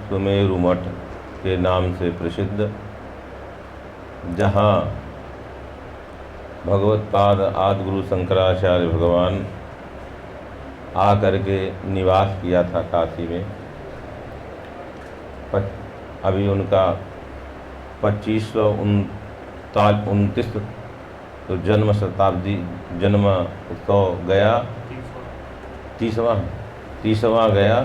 सुमेरु मठ के नाम से प्रसिद्ध, जहाँ भगवत्पाद आदिगुरु शंकराचार्य भगवान आकर के निवास किया था काशी में। अभी उनका 2529 तो जन्म उत्सव गया, 30वां गया।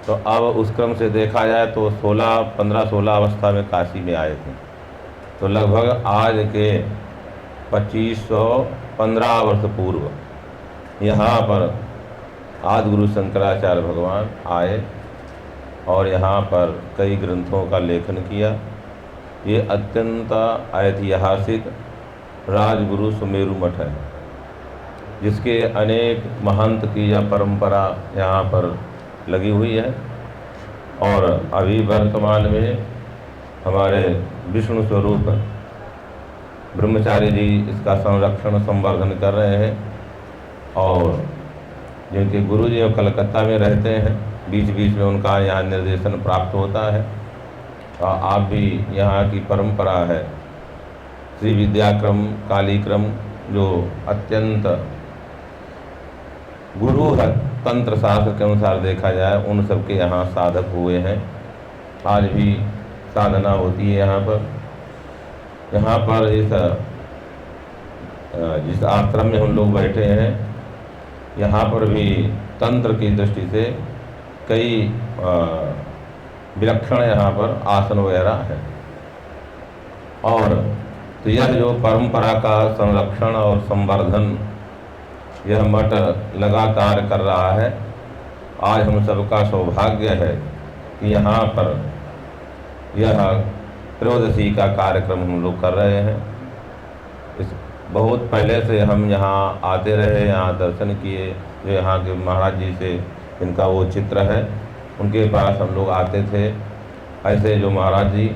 तो अब उस क्रम से देखा जाए तो 15-16 अवस्था में काशी में आए थे। तो लगभग आज के 2515 वर्ष पूर्व यहाँ पर आदिगुरु शंकराचार्य भगवान आए और यहाँ पर कई ग्रंथों का लेखन किया। ये अत्यंत ऐतिहासिक राजगुरु सुमेरु मठ है, जिसके अनेक महंत की यह परंपरा यहाँ पर लगी हुई है। और अभी वर्तमान में हमारे विष्णु स्वरूप ब्रह्मचारी जी इसका संरक्षण संवर्धन कर रहे हैं। और जिनके गुरु जी कलकत्ता में रहते हैं, बीच बीच में उनका यहाँ निर्देशन प्राप्त होता है। और आप भी यहाँ की परंपरा है श्री विद्याक्रम कालीक्रम, जो अत्यंत गुरु है तंत्र शास्त्र के अनुसार देखा जाए, उन सबके यहाँ साधक हुए हैं। आज भी साधना होती है यहाँ पर। यहाँ पर जिस आश्रम में हम लोग बैठे हैं, यहाँ पर भी तंत्र की दृष्टि से कई विलक्षण यहाँ पर आसन वगैरह है। और तो यह जो परंपरा का संरक्षण और संवर्धन यह मठ लगातार कर रहा है। आज हम सबका सौभाग्य है कि यहाँ पर यह त्रयोदशी का कार्यक्रम हम लोग कर रहे हैं। इस बहुत पहले से हम यहाँ आते रहे, यहाँ दर्शन किए। जो यहाँ के महाराज जी से इनका वो चित्र है, उनके पास हम लोग आते थे। ऐसे जो महाराज जी,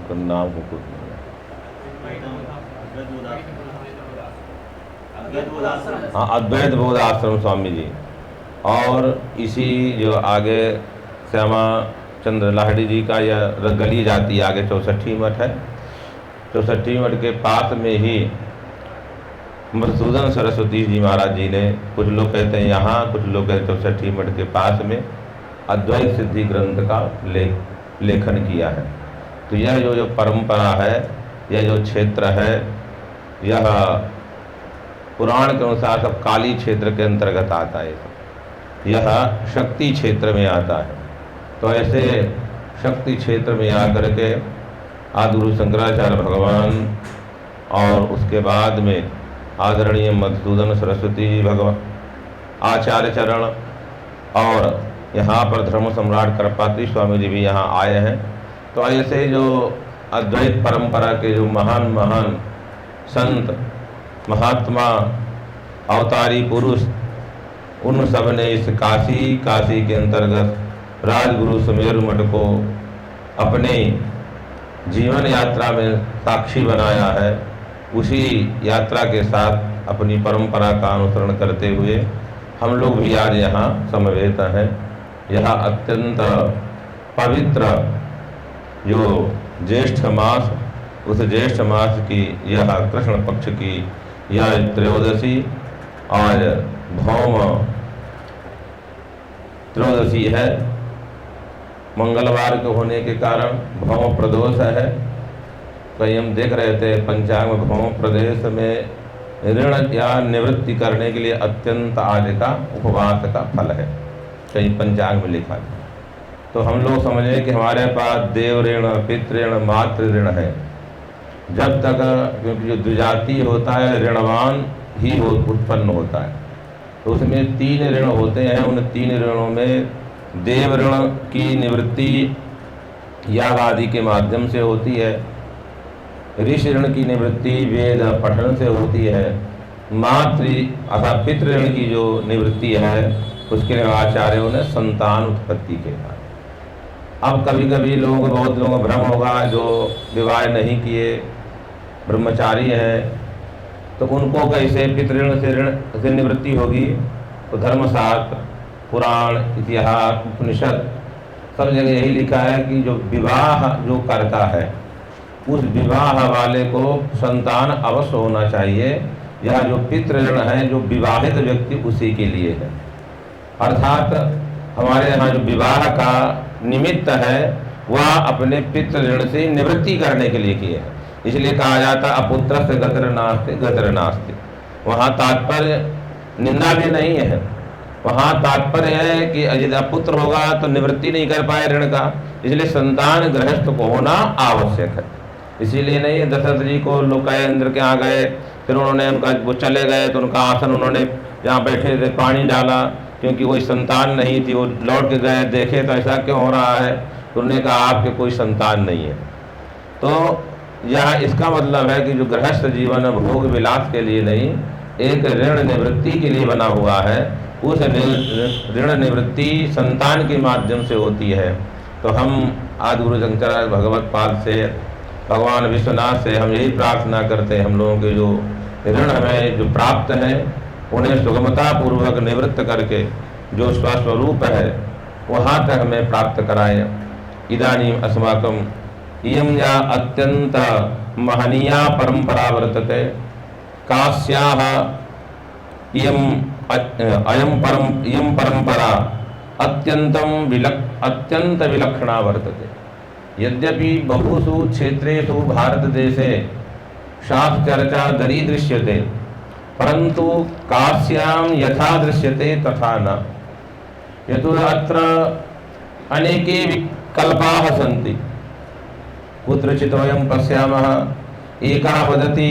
उनका नाम को कुछ नहीं है, हाँ, अद्वैत बोध आश्रम स्वामी जी। और इसी जो आगे श्यामा चंद्र लाहिड़ी जी का यह गली जाती आगे 64 मठ है। 64 मठ के पास में ही मधुसूदन सरस्वती जी महाराज जी ने, कुछ लोग कहते हैं यहाँ, कुछ लोग कहते हैं 64 मठ के पास में, अद्वैत सिद्धि ग्रंथ का लेखन किया है। तो यह जो परंपरा है, यह जो क्षेत्र है, यह पुराण के अनुसार सब काली क्षेत्र के अंतर्गत आता है। यह शक्ति क्षेत्र में आता है। तो ऐसे शक्ति क्षेत्र में आकर के आदिगुरु शंकराचार्य भगवान और उसके बाद में आदरणीय मधुसूदन सरस्वती जी भगवान आचार्य चरण और यहाँ पर धर्म सम्राट करपात्री स्वामी जी भी यहाँ आए हैं। तो ऐसे जो अद्वैत परंपरा के जो महान महान संत महात्मा अवतारी पुरुष, उन सब ने इस काशी के अंतर्गत राजगुरु सुमेरु मठ को अपने जीवन यात्रा में साक्षी बनाया है। उसी यात्रा के साथ अपनी परंपरा का अनुसरण करते हुए हम लोग भी आज यहाँ समवेत हैं। यह अत्यंत पवित्र जो ज्येष्ठ मास, उस ज्येष्ठ मास की यह कृष्ण पक्ष की यह त्रयोदशी और भौम त्रयोदशी है। मंगलवार के होने के कारण भौम प्रदोष है। कहीं हम देख रहे थे पंचांग में भौम प्रदेश में ऋण या निवृत्ति करने के लिए अत्यंत आज का उपवास का फल है, कहीं पंचांग में लिखा है। तो हम लोग समझे कि हमारे पास देव ऋण, पितृ ऋण, मातृ ऋण है। जब तक, क्योंकि जो द्विजाति होता है ऋणवान ही उत्पन्न होता है, तो उसमें 3 ऋण होते हैं। उन 3 ऋणों में देव ऋण की निवृत्ति याग आदि के माध्यम से होती है। ऋषि ऋण की निवृत्ति वेद पठन से होती है। मातृ अर्थात पितृ ऋण की जो निवृत्ति है, उसके लिए आचार्यों ने संतान उत्पत्ति के कारण। अब कभी कभी बहुत लोगों को भ्रम होगा जो विवाह नहीं किए, ब्रह्मचारी हैं, तो उनको कैसे पितृऋण से निवृत्ति होगी। तो धर्मशास्त्र, पुराण, इतिहास, उपनिषद सब जगह यही लिखा है कि जो विवाह जो करता है उस विवाह वाले को संतान अवश्य होना चाहिए। यह जो पितृ ऋण है जो विवाहित व्यक्ति उसी के लिए है। अर्थात हमारे यहाँ जो विवाह का निमित्त है वह अपने पितृ ऋण से निवृत्ति करने के लिए किए है। इसलिए कहा जाता अपुत्र से गतर नास्ते गतर नास्ते। वहाँ तात्पर्य निंदा भी नहीं है, वहाँ तात्पर्य है कि यदि अपुत्र होगा तो निवृत्ति नहीं कर पाए ऋण का, इसलिए संतान गृहस्थ को होना आवश्यक है। इसीलिए नहीं दशरथ जी को लोग कहे इंद्र के यहाँ गए, फिर उन्होंने उनका वो चले गए तो उनका आसन उन्होंने जहाँ बैठे थे पानी डाला, क्योंकि कोई संतान नहीं थी। वो लौट के गए, देखे तो ऐसा क्यों हो रहा है, तो उन्होंने कहा आपके कोई संतान नहीं है। तो यह इसका मतलब है कि जो गृहस्थ जीवन भोग विलास के लिए नहीं, एक ऋण निवृत्ति के लिए बना हुआ है। उस ऋण निवृत्ति संतान के माध्यम से होती है। तो हम आदि गुरु शंकराचार्य भगवत पाद से, भगवान विश्वनाथ से हम यही प्रार्थना करते हैं, हम लोगों के जो ऋण हमें जो प्राप्त हैं उन्हें सुगमता पूर्वक निवृत्त करके जो स्वस्वरूप है वहाँ तक हमें प्राप्त कराएं। इदानीम अस्माकं इयं या अत्यंत महनीया परंपरा वर्तते, काश्याः इयं परंपरा अत्यंत विलक्षणा वर्तते। यद्यपि बहुषु क्षेत्रेषु भारतदेशे शास्त्र चर्चा दरीदृश्यते, परंतु काश्यां यथा दृश्यते तथा न। यतो अत्र अनेके विकल्पाः सन्ति। कुत्रचित् वयं पश्यामः एकः वदति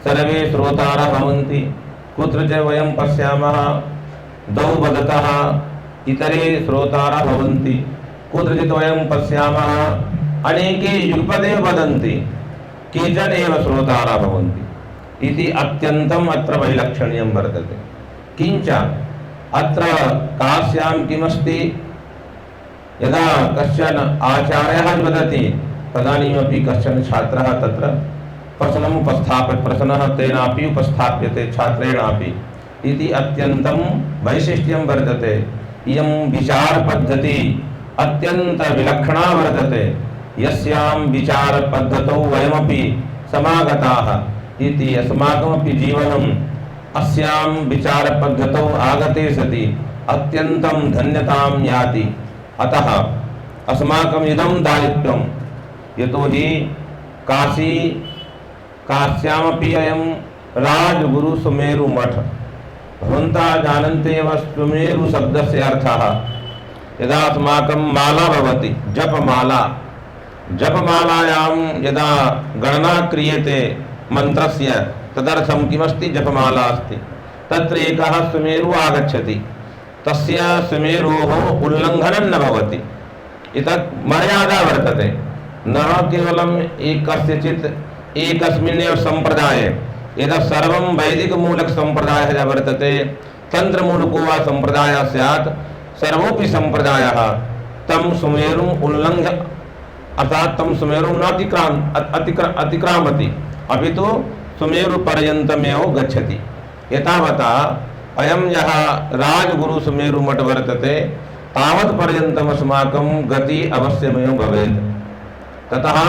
सर्वे श्रोतारः भवन्ति, कुत्रचित् वयं पश्यामः द्वौ वदतः इतरे श्रोतारः भवन्ति, कुत्रचित् वयं पश्यामः अनेके युगपदेव वदन्ति केचन एव श्रोतारः भवन्ति इति अत्यन्तम् अत्र वैलक्षण्यं वर्तते। किञ्च अत्र काश्यां किमस्ति, यदा कश्चन आचार्यः वदति तदानीमपि कश्चन छात्रः तत्र प्रश्नः तेनापि उपस्थाप्यते छात्रेणापि इति अत्यन्तं वैशिष्ट्यं वर्तते। इयं विचारपद्धति अत्यंत विलक्षणा वर्तते, यस्यां विचारपद्धतौ वयमपि समागताः इति अस्माकमपि जीवनम् अस्यां विचारपद्धतौ आगते सति अत्यन्तं धन्यतां याति। अतः अस्माकम् इदं दायित्वं, यतोहि काश्यामपि अयं राजगुरु सुमेरु मठ। भवन्तः जानन्ति एव सुमेरु शब्दस्य अर्थः। यदा अस्माकं माला भवति जपमाला, जपमालायां यदा गणना क्रियते मन्त्रस्य तदर्थं किमस्ति जपमाला अस्ति, तत्र एकः सुमेरु आगच्छति, तस्य सुमेरोः उल्लङ्घनं न भवति। एतत् मर्यादा वर्तते, न केवलम् एकस्यचित् एकस्मिन्नेव सम्प्रदाये। एतत् सर्वं वैदिकमूलकसम्प्रदायः वर्तते, तन्त्रमूलको वा सम्प्रदायः स्यात्, सर्वोपि सम्प्रदायः तं सुमेरुम् उल्लङ्घ्य अर्थात तं सुमेरुं न अतिक्रामति, अपितु सुमेरुपर्यन्तमेव गच्छति। एतावता अयं यः राजगुरु सुमेरु मठ वर्तते तावत् पर्यन्तम् अस्माकं गति अवश्यमेव भवेत्। ततः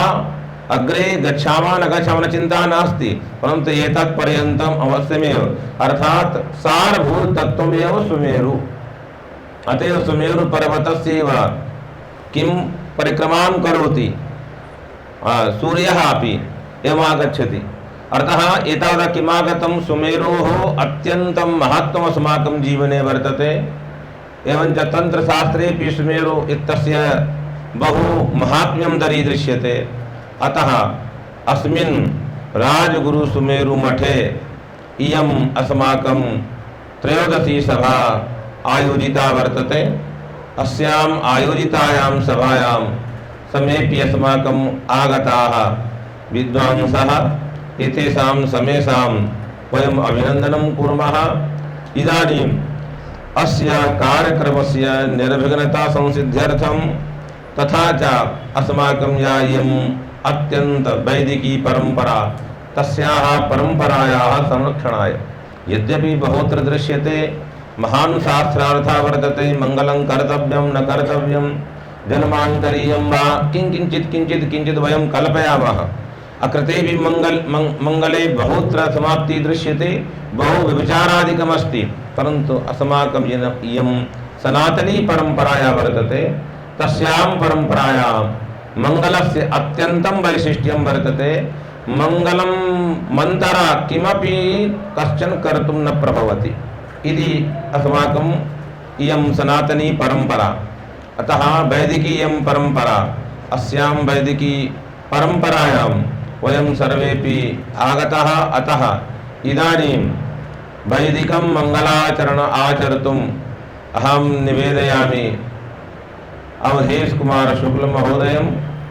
अग्रे गच्छामः न गच्छामः चिंता नास्ति, परन्तु एतत् पर्यन्तम् अवश्यमेव, अर्थात सारभूत तत्त्वमेव सुमेरु। अतएव सुमेरु पर्वतस्यैव किं परिक्रमां करोति सूर्यः अपि एवमागच्छति। अतः एतावता किमागतं सुमेरोः अत्यन्तं महत्त्वम् अस्माकं जीवने वर्तते। एवञ्च तन्त्रशास्त्रेऽपि सुमेरु इत्यस्य बहु महात्म्यं दरीदृश्यते। अतः अस्मिन् राजगुरु सुमेरु मठे इयम् अस्माकं त्रयोदशी सभा आयोजिता वर्तते। अस्याम् आयोजितायां सभायां समेऽपि अस्माकम् आगताः विद्वांसः एतेषां समेषां वयम् अभिनन्दनं कुर्मः। इदानीम् अस्य कार्यक्रमस्य निर्विघ्नता संसिद्ध्यर्थं तथा च अस्माकं या इयम् अत्यन्त वैदिकी परंपरा तस्याः परंपरायाः संरक्षणाय यद्यपि बहुत्र दृश्यते महान शास्त्रार्था वर्तते मंगलं कर्तव्यं न कर्तव्यं जन्मांतरीयं वा किंचित किंचित किंचित वयं कल्पयामः। अकृते भी मंगले बहुत्र समाप्ति दृश्यते, बहु विचारादिकमस्ति, परंतु अस्माकं इयं सनातनी परंपराया वर्तते। तस्यां परंपरायां मंगलस्य अत्यन्तं वैशिष्ट्यं वर्तते। मंगलं मन्तरा किमपि कश्चन कर्तुं न प्रभवति इति अस्माकम् इयं सनातनी परंपरा। अतः वैदिकी इयं परंपरा, अस्यां वैदिकी परंपरायां वयं सर्वेपि आगतः। अतः इदानीं वैदिकं मंगलाचरण आचर्तुम् अहं निवेदयामि अवधेश कुमार शुक्ल महोदयं